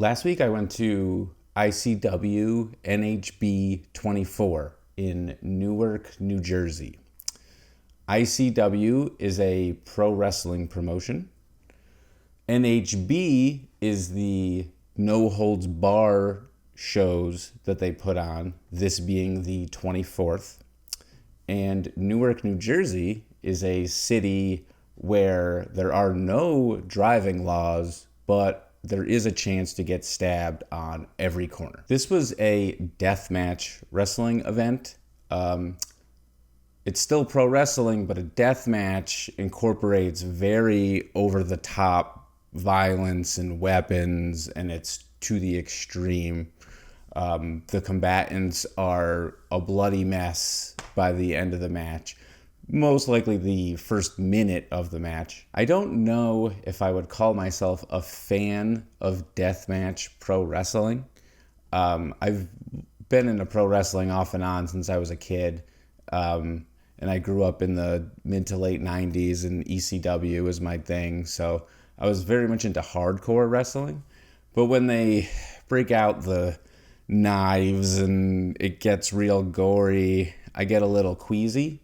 Last week I went to ICW NHB 24 in Newark, New Jersey. ICW is a pro wrestling promotion. NHB is the no holds bar shows that they put on, this being the 24th. And Newark, New Jersey is a city where there are no driving laws, but there is a chance to get stabbed on every corner. This was a deathmatch wrestling event. It's still pro wrestling, but a deathmatch incorporates very over-the-top violence and weapons, and it's to the extreme. The combatants are a bloody mess by the end of the match. Most likely the first minute of the match. I don't know if I would call myself a fan of deathmatch pro wrestling. I've been into pro wrestling off and on since I was a kid. And I grew up in the mid to late 90s, and ECW was my thing. So I was very much into hardcore wrestling. But when they break out the knives and it gets real gory, I get a little queasy.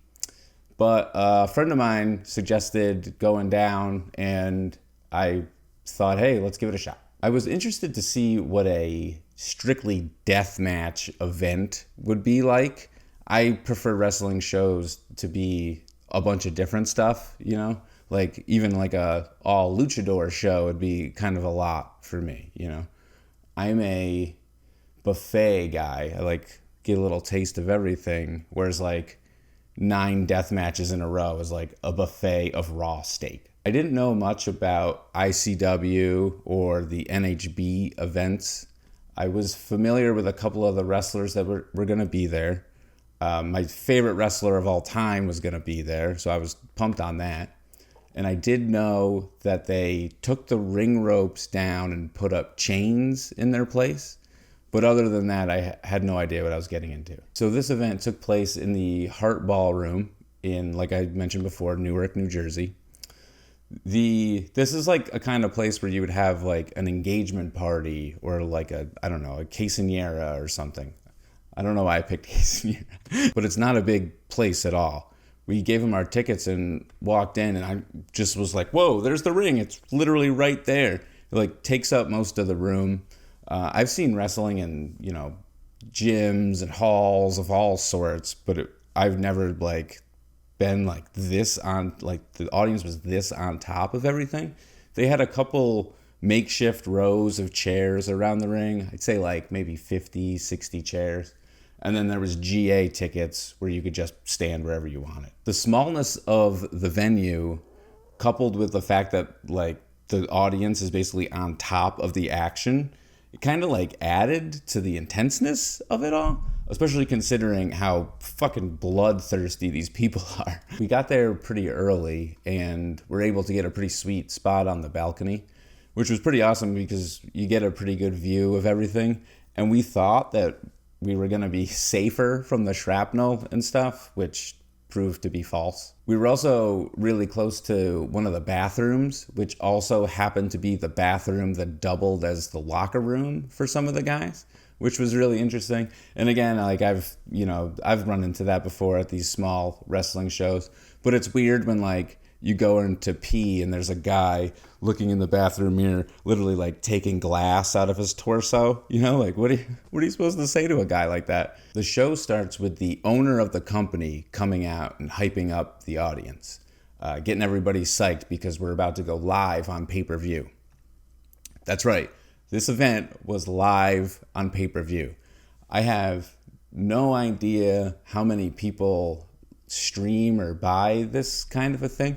But a friend of mine suggested going down, and I thought, hey, let's give it a shot. I was interested to see what a strictly deathmatch event would be like. I prefer wrestling shows to be a bunch of different stuff, you know? Like, even like a all luchador show would be kind of a lot for me, you know? I'm a buffet guy. I like get a little taste of everything, whereas like 9 death matches in a row is like a buffet of raw steak. I didn't know much about ICW or the NHB events. I was familiar with a couple of the wrestlers that were going to be there. My favorite wrestler of all time was going to be there, so I was pumped on that. And I did know that they took the ring ropes down and put up chains in their place. But other than that, I had no idea what I was getting into. So this event took place in the Heart Ballroom in, like I mentioned before, Newark, New Jersey. This is like a kind of place where you would have like an engagement party or like a quinceañera or something. I don't know why I picked quinceañera, but it's not a big place at all. We gave them our tickets and walked in, and I just was like, whoa, there's the ring. It's literally right there. It like takes up most of the room. I've seen wrestling in, gyms and halls of all sorts, but I've never like been like this on, like the audience was this on top of everything. They had a couple makeshift rows of chairs around the ring. I'd say like maybe 50, 60 chairs. And then there was GA tickets where you could just stand wherever you wanted. The smallness of the venue, coupled with the fact that like the audience is basically on top of the action, it kind of like added to the intenseness of it all, especially considering how fucking bloodthirsty these people are. We got there pretty early and were able to get a pretty sweet spot on the balcony, which was pretty awesome because you get a pretty good view of everything. And we thought that we were going to be safer from the shrapnel and stuff, which proved to be false. We were also really close to one of the bathrooms, which also happened to be the bathroom that doubled as the locker room for some of the guys, which was really interesting. And again, like I've run into that before at these small wrestling shows, but it's weird when like you go in to pee and there's a guy looking in the bathroom mirror, literally like taking glass out of his torso. Like what are you supposed to say to a guy like that? The show starts with the owner of the company coming out and hyping up the audience, getting everybody psyched because we're about to go live on pay-per-view. That's right. This event was live on pay-per-view. I have no idea how many people stream or buy this kind of a thing.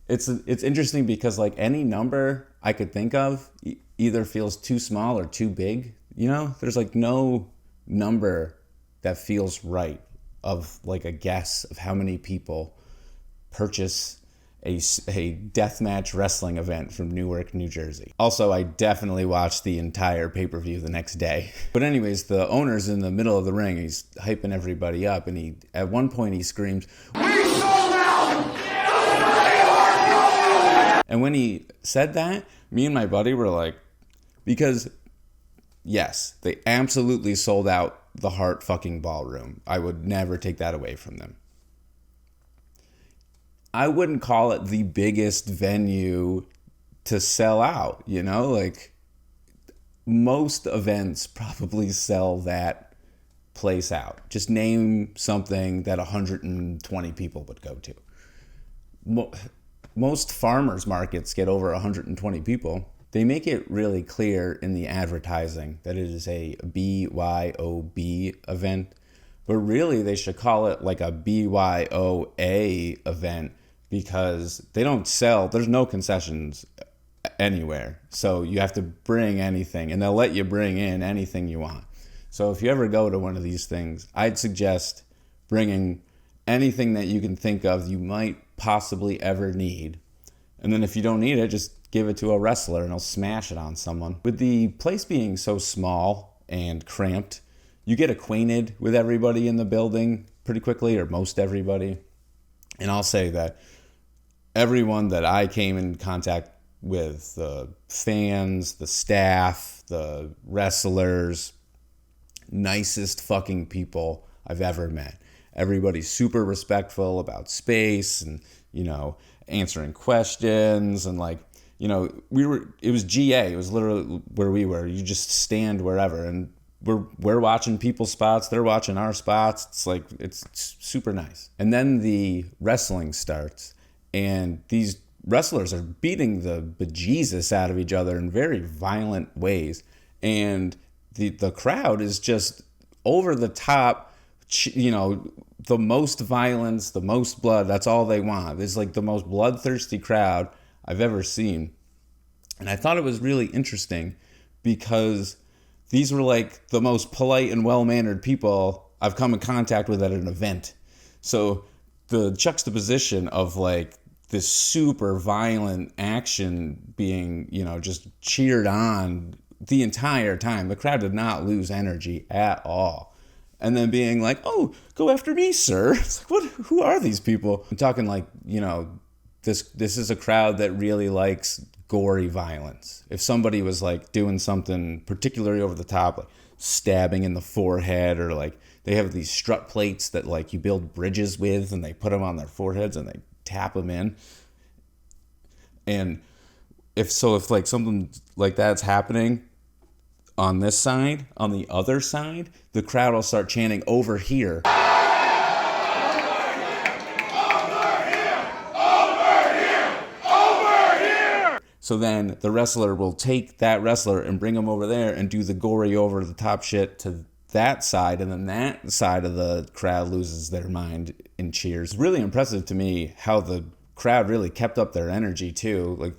It's interesting because like any number I could think of either feels too small or too big. There's like no number that feels right of like a guess of how many people purchase a deathmatch wrestling event from Newark, New Jersey. Also, I definitely watched the entire pay-per-view the next day. But anyways, the owner's in the middle of the ring. He's hyping everybody up, and at one point he screams, "We sold out! And when he said that, me and my buddy were like, because Yes, they absolutely sold out the Heart fucking Ballroom. I would never take that away from them. I wouldn't call it the biggest venue to sell out, you know? Like, most events probably sell that place out. Just name something that 120 people would go to. Most farmers markets get over 120 people. They make it really clear in the advertising that it is a BYOB event, but really they should call it like a BYOA event, because they don't sell, there's no concessions anywhere. So you have to bring anything, and they'll let you bring in anything you want. So if you ever go to one of these things, I'd suggest bringing anything that you can think of you might possibly ever need. And then if you don't need it, just give it to a wrestler and he'll smash it on someone. With the place being so small and cramped, you get acquainted with everybody in the building pretty quickly, or most everybody. And I'll say that everyone that I came in contact with, the fans, the staff, the wrestlers, nicest fucking people I've ever met. Everybody's super respectful about space and, you know, answering questions, and like, you know, it was GA. It was literally where we were. You just stand wherever, and we're watching people's spots. They're watching our spots. It's like, it's super nice. And then the wrestling starts, and these wrestlers are beating the bejesus out of each other in very violent ways. And the crowd is just over the top, you know, the most violence, the most blood. That's all they want. It's like the most bloodthirsty crowd I've ever seen. And I thought it was really interesting, because these were like the most polite and well-mannered people I've come in contact with at an event. So the juxtaposition of like this super violent action being, you know, just cheered on the entire time. The crowd did not lose energy at all. And then being like, oh, go after me, sir. It's like, who are these people? I'm talking like, you know, this is a crowd that really likes gory violence. If somebody was like doing something particularly over the top, like stabbing in the forehead, or like they have these strut plates that like you build bridges with, and they put them on their foreheads and they tap them in. And if like something like that's happening on this side, on the other side, the crowd will start chanting over here. So then the wrestler will take that wrestler and bring him over there and do the gory over the top shit to that side, and then that side of the crowd loses their mind in cheers. It's really impressive to me how the crowd really kept up their energy too. Like,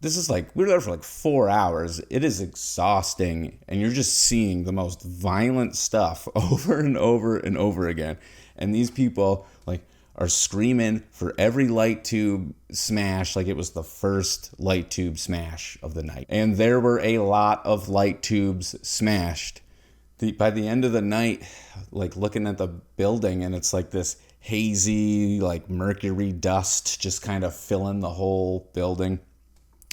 this is like, we were there for like 4 hours. It is exhausting, and you're just seeing the most violent stuff over and over and over again. And these people like are screaming for every light tube smash like it was the first light tube smash of the night. And there were a lot of light tubes smashed. By the end of the night, like looking at the building, and it's like this hazy, like mercury dust just kind of filling the whole building.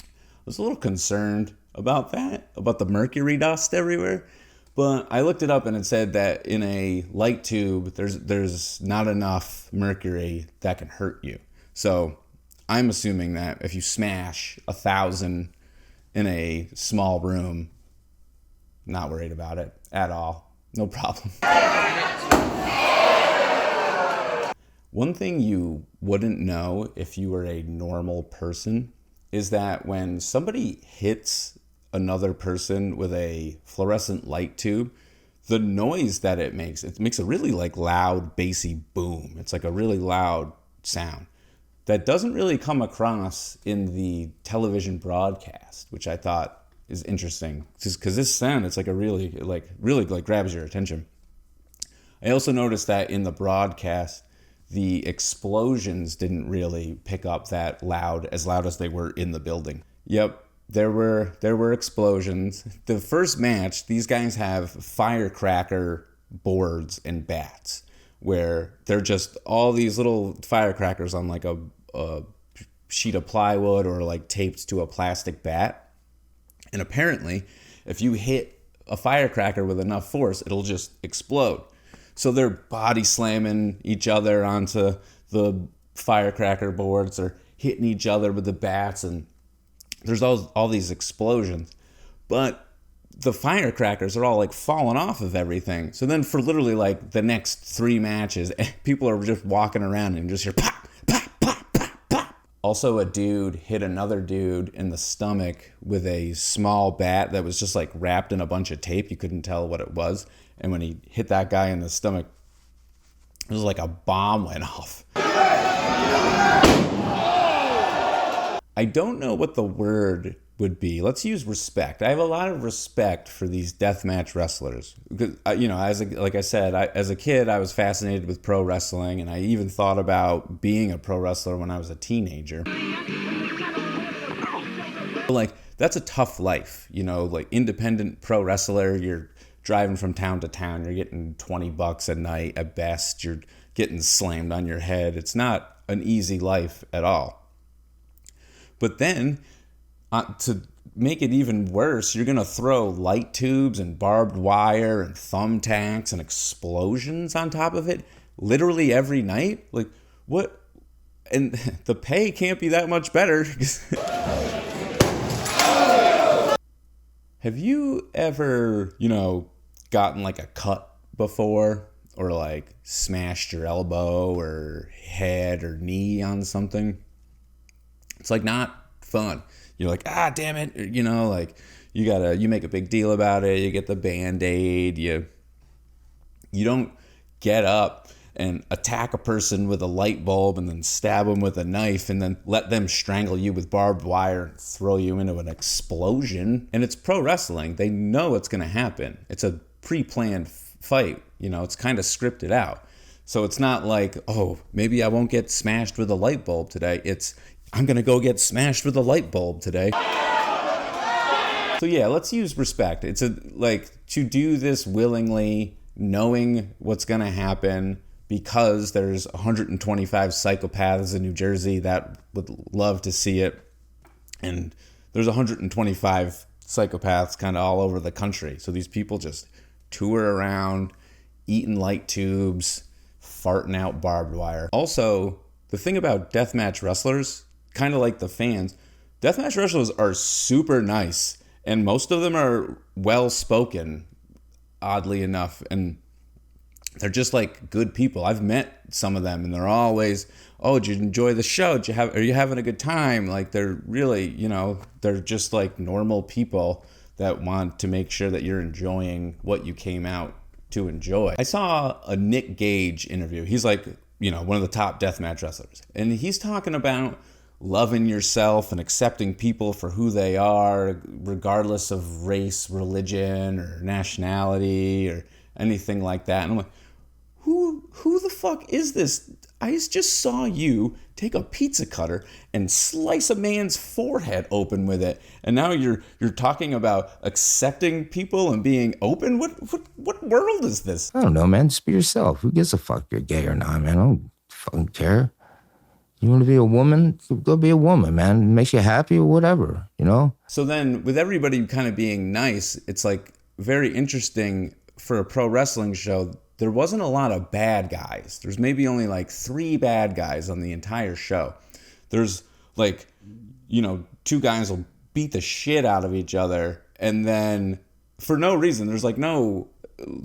I was a little concerned about that, about the mercury dust everywhere. But I looked it up, and it said that in a light tube, there's not enough mercury that can hurt you. So I'm assuming that if you smash 1,000 in a small room, not worried about it at all. No problem. One thing you wouldn't know if you were a normal person is that when somebody hits another person with a fluorescent light tube, the noise that it makes a really like loud bassy boom. It's like a really loud sound that doesn't really come across in the television broadcast, which I thought is interesting, because this sound, it's like a really grabs your attention. I also noticed that in the broadcast, the explosions didn't really pick up that loud as they were in the building. Yep. There were explosions. The first match, these guys have firecracker boards and bats, where they're just all these little firecrackers on like a sheet of plywood or like taped to a plastic bat. And apparently, if you hit a firecracker with enough force, it'll just explode. So they're body slamming each other onto the firecracker boards, or hitting each other with the bats, and there's all these explosions. But the firecrackers are all like falling off of everything. So then for literally like the next 3 matches, people are just walking around and just hear pop, pop, pop, pop, pop. Also, a dude hit another dude in the stomach with a small bat that was just like wrapped in a bunch of tape. You couldn't tell what it was. And when he hit that guy in the stomach, it was like a bomb went off. I don't know what the word would be. Let's use respect. I have a lot of respect for these deathmatch wrestlers. Because, like I said, as a kid, I was fascinated with pro wrestling, and I even thought about being a pro wrestler when I was a teenager. Like, that's a tough life, like independent pro wrestler. You're driving from town to town. You're getting $20 a night at best. You're getting slammed on your head. It's not an easy life at all. But then, to make it even worse, you're going to throw light tubes and barbed wire and thumbtacks and explosions on top of it literally every night? Like, what? And the pay can't be that much better. Have you ever, gotten like a cut before? Or like smashed your elbow or head or knee on something? It's like not fun. You're like, damn it. Like you make a big deal about it. You get the Band-Aid. You don't get up and attack a person with a light bulb and then stab them with a knife and then let them strangle you with barbed wire and throw you into an explosion. And it's pro wrestling. They know it's going to happen. It's a pre-planned fight. It's kind of scripted out. So it's not like, maybe I won't get smashed with a light bulb today. It's, I'm going to go get smashed with a light bulb today. So yeah, let's use respect. It's to do this willingly, knowing what's going to happen, because there's 125 psychopaths in New Jersey that would love to see it. And there's 125 psychopaths kind of all over the country. So these people just tour around, eating light tubes, farting out barbed wire. Also, the thing about deathmatch wrestlers, kind of like the fans, deathmatch wrestlers are super nice, and most of them are well-spoken, oddly enough, and they're just like good people. I've met some of them, and they're always, did you enjoy the show? Are you having a good time? Like, they're really, they're just like normal people that want to make sure that you're enjoying what you came out to enjoy. I saw a Nick Gage interview. He's like, one of the top deathmatch wrestlers. And he's talking about loving yourself and accepting people for who they are, regardless of race, religion, or nationality, or anything like that. And I'm like, who the fuck is this? I just saw you take a pizza cutter and slice a man's forehead open with it, and now you're talking about accepting people and being open. What world is this? I don't know, man. Just be yourself. Who gives a fuck if you're gay or not, man? I don't fucking care. You want to be a woman? Go be a woman, man. It makes you happy or whatever, So then, with everybody kind of being nice, it's like very interesting for a pro wrestling show. There wasn't a lot of bad guys. There's maybe only like 3 bad guys on the entire show. There's like, 2 guys will beat the shit out of each other, and then for no reason, there's like no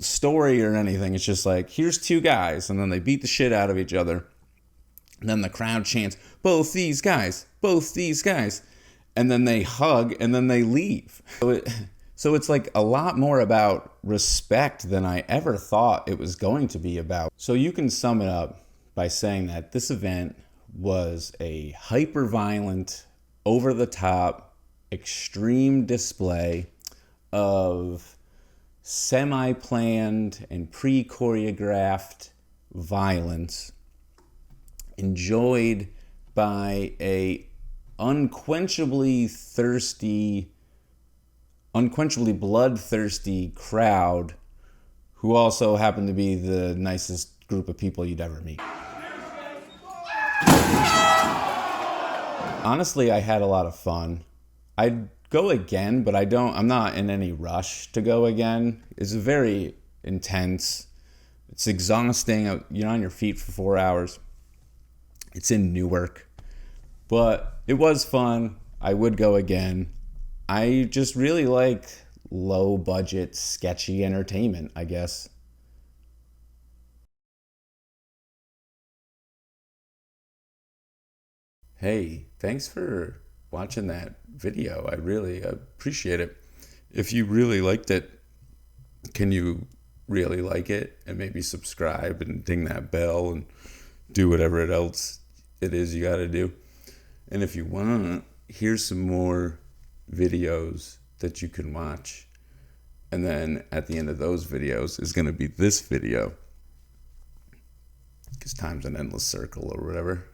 story or anything. It's just like, here's 2 guys, and then they beat the shit out of each other. And then the crowd chants, both these guys, and then they hug, and then they leave. So it's like a lot more about respect than I ever thought it was going to be about. So you can sum it up by saying that this event was a hyper-violent, over-the-top, extreme display of semi-planned and pre-choreographed violence, enjoyed by a unquenchably bloodthirsty crowd who also happened to be the nicest group of people you'd ever meet. Honestly, I had a lot of fun. I'd go again, but I'm not in any rush to go again. It's very intense. It's exhausting. You're on your feet for 4 hours. It's in Newark, but it was fun. I would go again. I just really like low budget, sketchy entertainment, I guess. Hey, thanks for watching that video. I really appreciate it. If you really liked it, can you really like it and maybe subscribe and ding that bell and do whatever else it is you got to do? And if you want, here's some more videos that you can watch. And then at the end of those videos is going to be this video, because time's an endless circle or whatever.